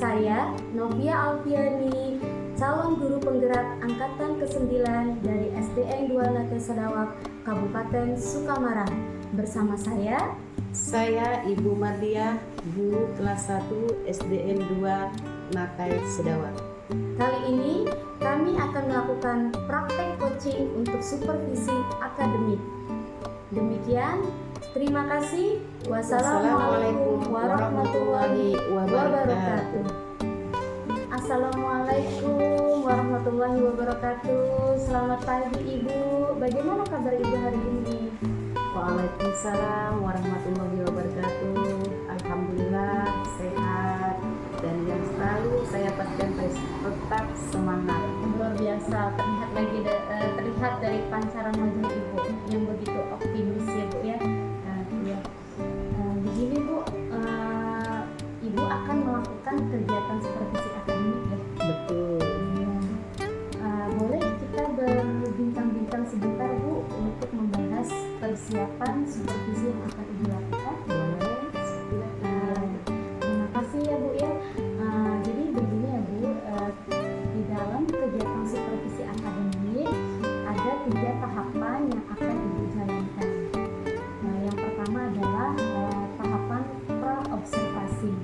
Saya, Novia Alfiani, calon guru penggerak angkatan ke-9 dari SDN 2 Nate Sadawak, Kabupaten Sukamarang. Bersama saya Ibu Mardia, guru kelas 1 SDN 2 Nakai Sedawak. Kali ini kami akan melakukan praktek coaching untuk supervisi akademik. Demikian, terima kasih. Wassalamualaikum warahmatullahi wabarakatuh. Assalamualaikum warahmatullahi wabarakatuh. Selamat pagi Ibu. Bagaimana kabar Ibu hari ini? Waalaikumsalam warahmatullahi wabarakatuh. Alhamdulillah sehat dan yang selalu saya pastikan tetap semangat. Luar biasa, terlihat dari pancaran wajah Ibu yang begitu optimis ya Bu ya. Begini Bu, Ibu akan melakukan kegiatan supervisi akademik ya. Betul. Boleh kita berbincang-bincang sebentar Bu untuk membahas persiapan supervisi yang akan Ibu lakukan? Boleh, silakan. Terima kasih ya Bu ya. Jadi begini ya Bu, di dalam kegiatan supervisi akademik ada 3 tahapan yang akan Ibu jalankan. Yang pertama adalah tahapan pra-observasi,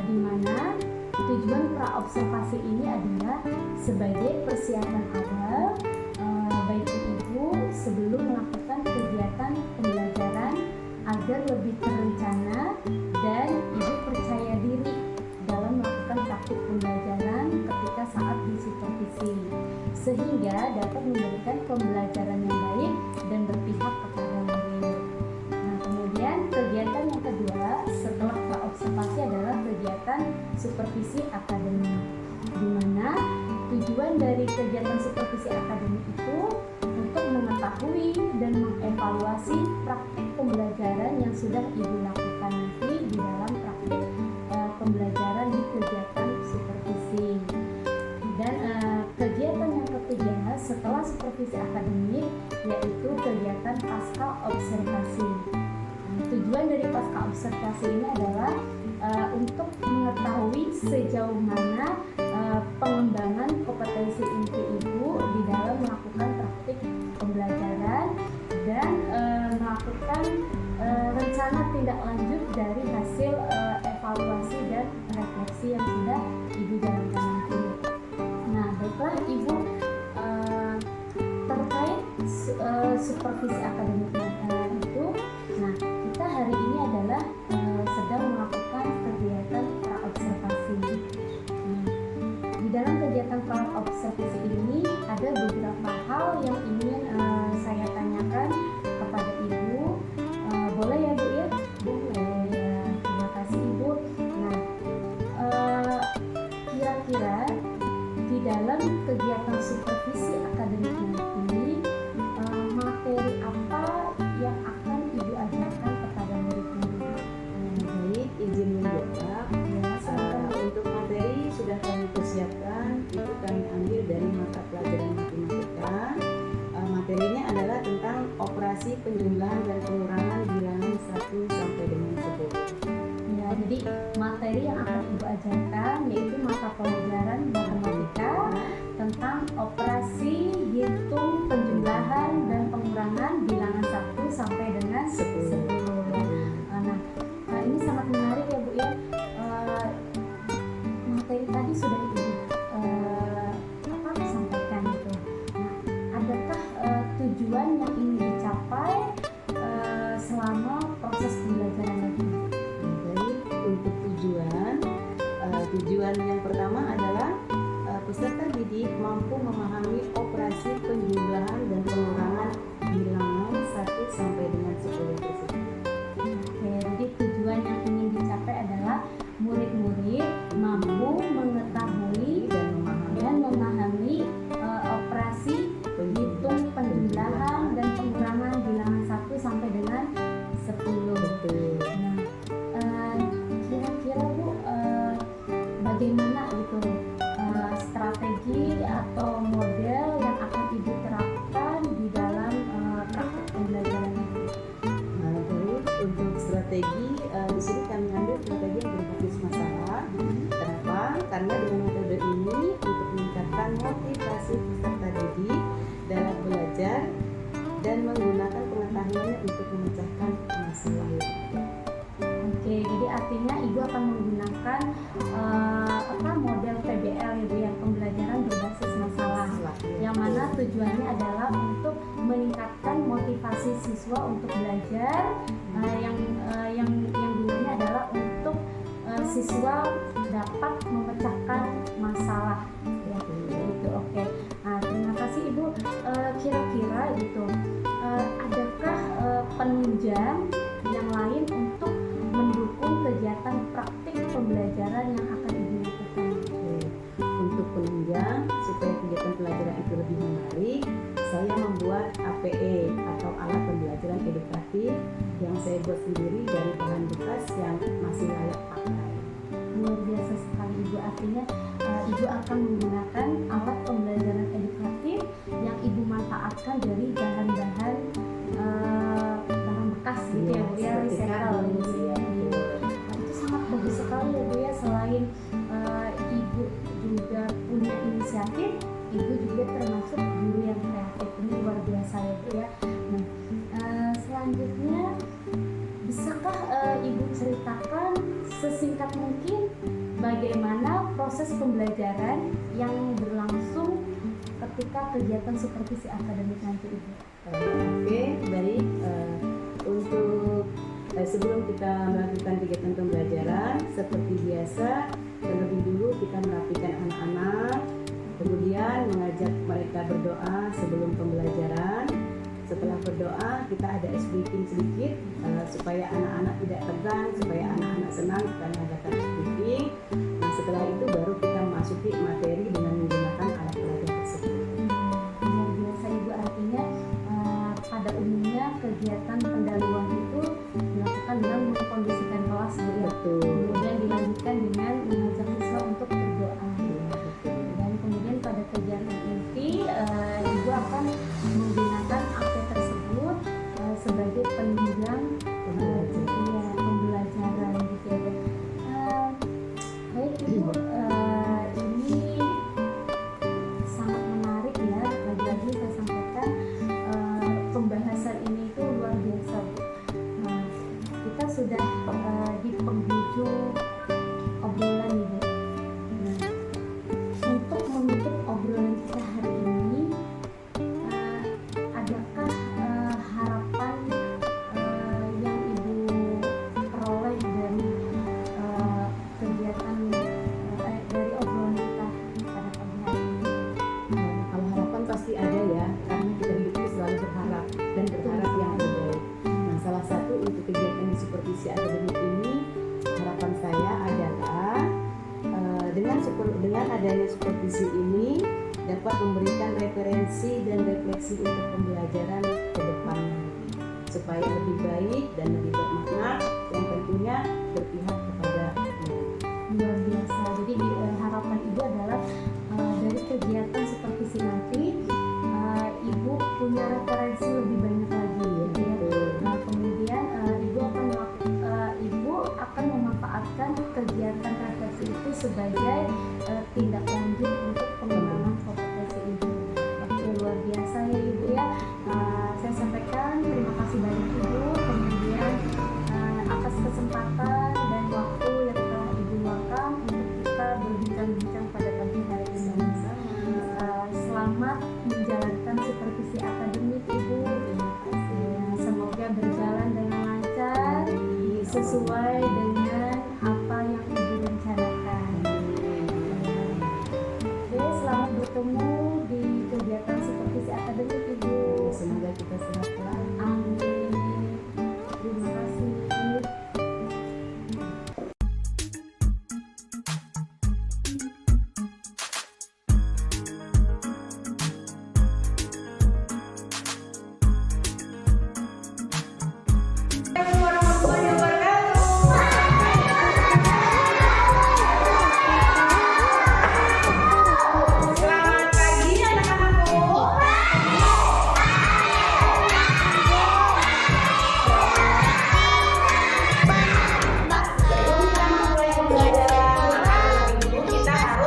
di mana tujuan pra-observasi ini adalah sebagai persiapan awal bagi Ibu sebelum melakukan kegiatan pembelajaran agar lebih terencana dan Ibu percaya diri dalam melakukan praktik pembelajaran ketika saat disupervisi, sehingga dapat memberikan pembelajaran yang baik dan berpihak kepada murid. Kemudian kegiatan yang kedua setelah pra-observasi adalah kegiatan supervisi akademik, di mana tujuan dari kegiatan supervisi akademik itu untuk mengetahui dan mengevaluasi praktik pembelajaran yang sudah Ibu lakukan nanti di dalam praktik pembelajaran di kegiatan supervisi. Dan kegiatan yang ketiga setelah supervisi akademik yaitu kegiatan pasca observasi. Tujuan dari pasca observasi ini adalah untuk mengetahui sejauh mana pengembangan kompetensi inti Ibu di dalam melakukan praktik pembelajaran dan melakukan rencana tindak lanjut dari hasil evaluasi dan refleksi yang sudah Ibu jalankan nanti. Nah, baiklah Ibu, terkait supervisi akademik itu, nah kita hari ini adalah sedang melakukan kegiatan pra-observasi. Di dalam kegiatan pra-observasi ini ada beberapa hal yang ingin saya tanyakan kepada Ibu. Boleh ya Bu ya? Boleh ya. Terima kasih Ibu. Nah, kira-kira di dalam kegiatan supervisi akademik nanti materi apa yang akan Ibu ajarkan kepada murid-murid? Baik, izin menjawab. Untuk materi sudah kami persiapkan, itu kami ambil dari mata pelajaran matematika. Materinya adalah tentang operasi penjumlahan dan pengurangan bilangan 1 sampai dengan 10. Ya, jadi materi yang akan Ibu ajarkan yaitu mata pelajaran matematika tentang operasi hitung penjumlahan dan pengurangan bilangan 1 sampai dengan 10. Nah, ini sangat menarik ya Bu ya. Materi tadi sudah Ibu sampaikan itu. Nah, adakah tujuan yang ingin dicapai selama proses pembelajaran lagi? Baik, untuk tujuan yang pertama adalah peserta didik mampu memahami operasi penjumlahan dan pengurangan bilangan 1 sampai dengan 10 tersebut. Oke, jadi tujuan yang ingin dicapai adalah murid-murid mampu mengetahui dan memahami operasi hitung penjumlahan dan pengurangan bilangan 1 sampai dengan 10. Betul. Nah, kira-kira Bu, bagaimana gitu strategi atau model yang akan Ibu terapkan di dalam praktik pembelajaran ini? Baik, untuk strategi di sini kami ambil strategi yang berbasis masalah karena dengan metode ini untuk meningkatkan motivasi peserta didik dalam belajar dan menggunakan pengetahuannya untuk memecahkan masalah. Oke, jadi artinya Ibu akan menggunakan model PBL Ibu ya, pembelajaran berbasis masalah, yang mana tujuannya adalah untuk meningkatkan motivasi siswa untuk belajar, yang gunanya adalah untuk siswa dapat memecahkan masalah ya, gitu. Oke. Nah, terima kasih Ibu. Kira-kira gitu, adakah penunjang yang lain untuk mendukung kegiatan praktik pembelajaran yang akan Ibu lakukan? Untuk penunjang supaya kegiatan pelajaran itu lebih menarik, saya membuat APE atau alat pembelajaran edukatif yang saya buat sendiri dari bahan bekas yang masih layak pakai. Luar biasa sekali Ibu, artinya Ibu akan menggunakan alat pembelajaran edukatif yang Ibu manfaatkan dari bahan-bahan bekas gitu ya Bu ya, recycle gitu ya. Nah, itu sangat bagus sekali ya Bu ya. Selain Ibu juga punya inisiatif, Ibu juga termasuk guru yang kreatif. Ini luar biasa ya Bu ya. Nah, selanjutnya bisakah Ibu ceritakan sesingkat mungkin bagaimana proses pembelajaran yang berlangsung ketika kegiatan supervisi akademik nanti Ibu? Oke, baik. Untuk sebelum kita melakukan kegiatan pembelajaran, seperti biasa, terlebih dulu kita merapikan anak-anak, kemudian mengajak mereka berdoa sebelum pembelajaran. Setelah berdoa, kita ada ice breaking sedikit supaya anak-anak tidak tegang, supaya anak-anak senang, kita mengadakan ice breaking. Nah, setelah itu baru kita masuki materi dengan menggunakan alat pelajaran tersebut. Luar biasa Ibu, artinya pada umumnya kegiatan pendahuluan itu dilakukan dengan mengkondisikan kelas Bu ya. Betul. Kemudian dilanjutkan dengan mengajak siswa untuk berdoa. Dan kemudian pada kegiatan inti Ibu akan menggunakan AP tersebut sebagai penunjang pembelajaran gitu ya Bu. Baik Ibu, ini sangat menarik ya. Lagi-lagi saya sampaikan pembahasan ini itu luar biasa Bu. Nah, kita sudah di penghujung obrolan nih Bu. Nah, untuk menutup obrolan kita hari ini, adakah harapan yang Ibu peroleh dari kegiatan dari obrolan kita pada pagi hari ini? Kalau harapan pasti ada ya, karena kita hidup itu selalu berharap dan berharap yang terbaik. Nah, salah satu untuk kegiatan di supervisi akademik ini, harapan saya adalah dengan adanya supervisi ini dapat memberikan referensi dan refleksi untuk pembelajaran ke depannya supaya lebih baik dan lebih bermakna yang tentunya berpihak kepada Luar biasa. Jadi harapan Ibu adalah dari kegiatan supervisi nanti Ibu punya referensi lebih banyak lagi gitu ya. Nah, kemudian Ibu akan memanfaatkan kegiatan refleksi itu sebagai tindak lanjut untuk pengembangan kompetensi Ibu. Oke, luar biasa ya Ibu ya. Saya sampaikan terima kasih banyak Ibu. Kemudian atas kesempatan dan waktu yang telah Ibu luangkan untuk kita berbincang-bincang pada pagi hari ini. Selamat menjalankan supervisi akademik Ibu. Semoga berjalan dengan lancar sesuai dengan apa yang Ibu rencanakan. Oke, selamat bertemu di kegiatan supervisi akademik Ibu. semoga kita sehat selalu. Amin. Terima kasih. Kita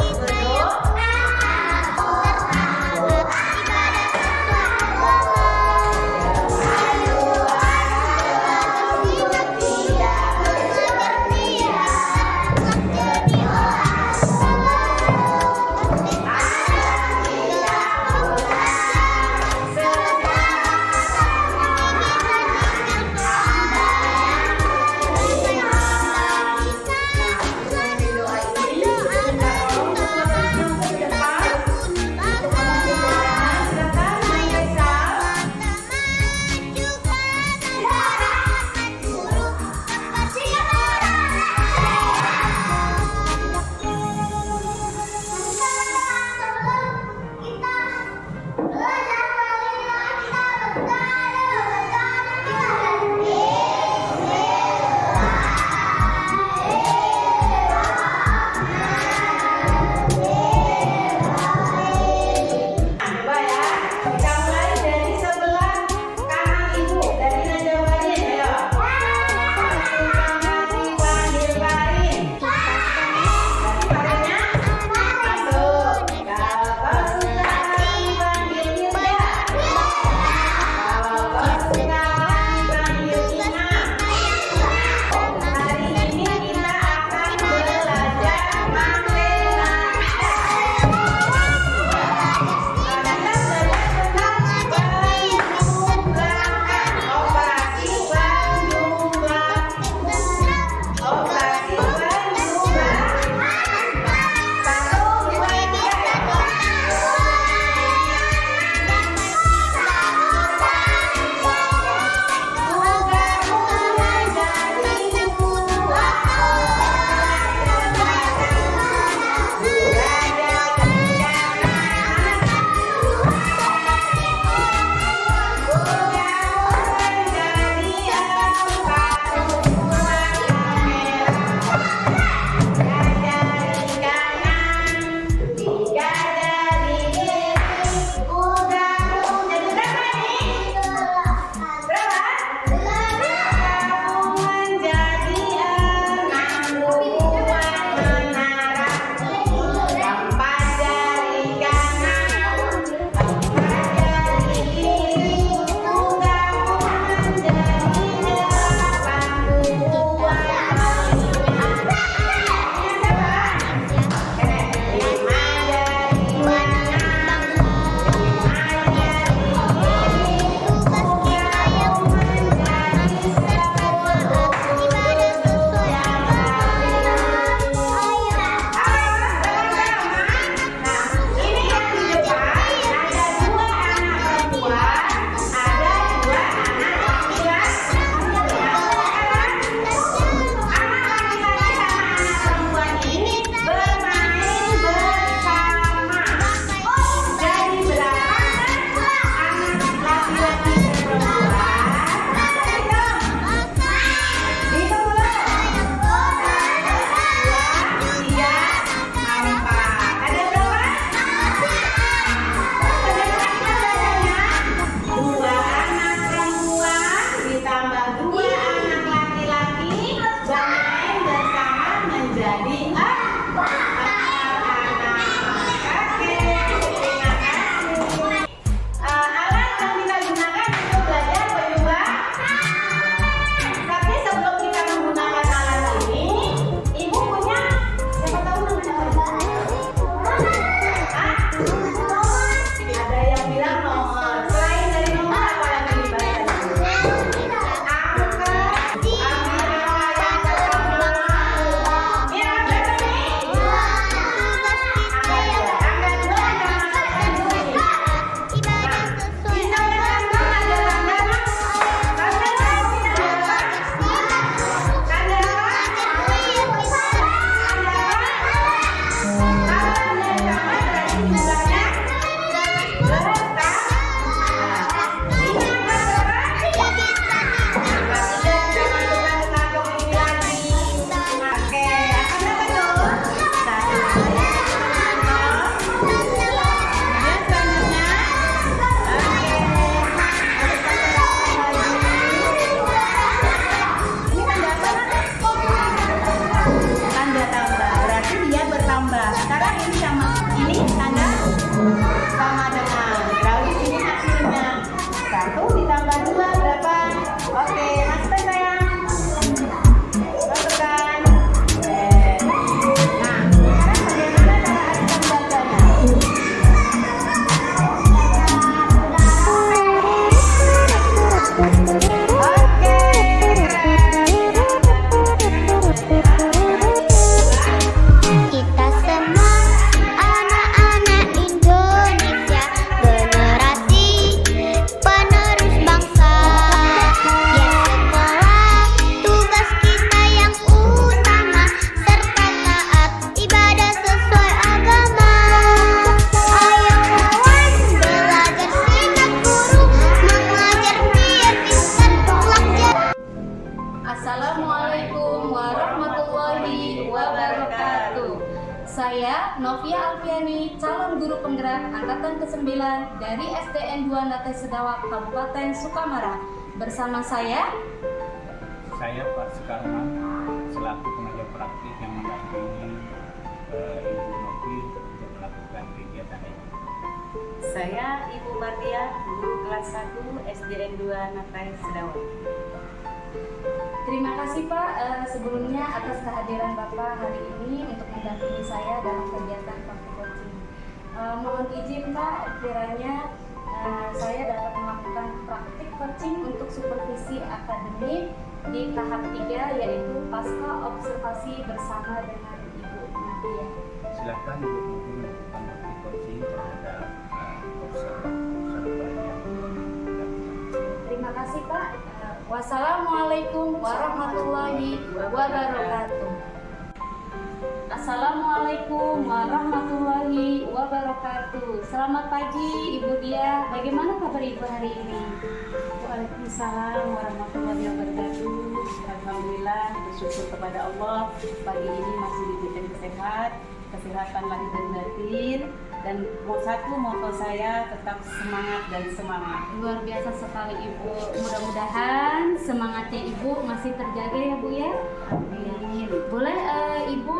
Sama dengan Rawi ini hasilnya 1 ditambah 2 berapa? Oke, masukkan sayang. Masukkan. Nah, sekarang bagaimana cara adukan gandanya? Oke, Kita semua anak-anak Indonesia, generasi penerus bangsa. Ya sekolah, tugas kita yang utama, serta taat ibadah sesuai agama. Ayo kawan, belajar singkat guru, mengajar biar pintar belajar. Assalamualaikum warahmatullahi wabarakatuh. Saya Novia Alfiani, calon guru penggerak angkatan ke-9 dari SDN 2 Nate Sedawak, Kabupaten Sukamara. Bersama saya Pak Sukarman selaku pengajar praktik yang mendampingi Ibu Novi untuk melakukan kegiatan ini. saya Ibu Mardia, guru kelas 1 SDN 2 Natai Sedawak. Terima kasih Pak sebelumnya atas kehadiran Bapak hari ini untuk mendampingi saya dalam kegiatan praktik coaching. Mohon izin Pak, kiranya saya dapat melakukan praktik coaching untuk supervisi akademik di tahap 3, yaitu pasca observasi bersama dengan Ibu Nadia. Silakan Ibu Novi melakukan praktik coaching terhadap observer yang dilakukan. Terima kasih Pak. Wassalamualaikum warahmatullahi wabarakatuh. Assalamualaikum warahmatullahi wabarakatuh. Selamat pagi Ibu Dia. Bagaimana kabar Ibu hari ini? Waalaikumsalam warahmatullahi wabarakatuh. Alhamdulillah, bersyukur kepada Allah pagi ini masih diberikan kesehatan lahir dan batin, dan moto saya tetap semangat dan semangat. Luar biasa sekali Ibu. Mudah-mudahan semangatnya Ibu masih terjaga ya Bu ya. Amin. Boleh Ibu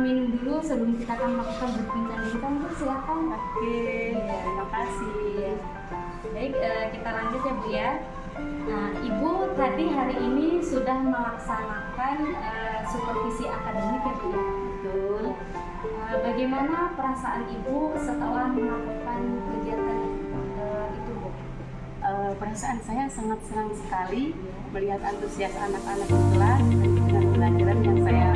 minum dulu sebelum kita akan melakukan berbincang-bincang Bu, silakan. Oke, terima kasih. Baik, kita lanjut ya Bu ya. Nah, Ibu tadi hari ini sudah melaksanakan supervisi akademik ya Bu ya. Betul. Bagaimana perasaan Ibu setelah melakukan kegiatan itu Bu? Perasaan saya sangat senang sekali melihat antusias anak-anak di kelas dengan pelajaran yang saya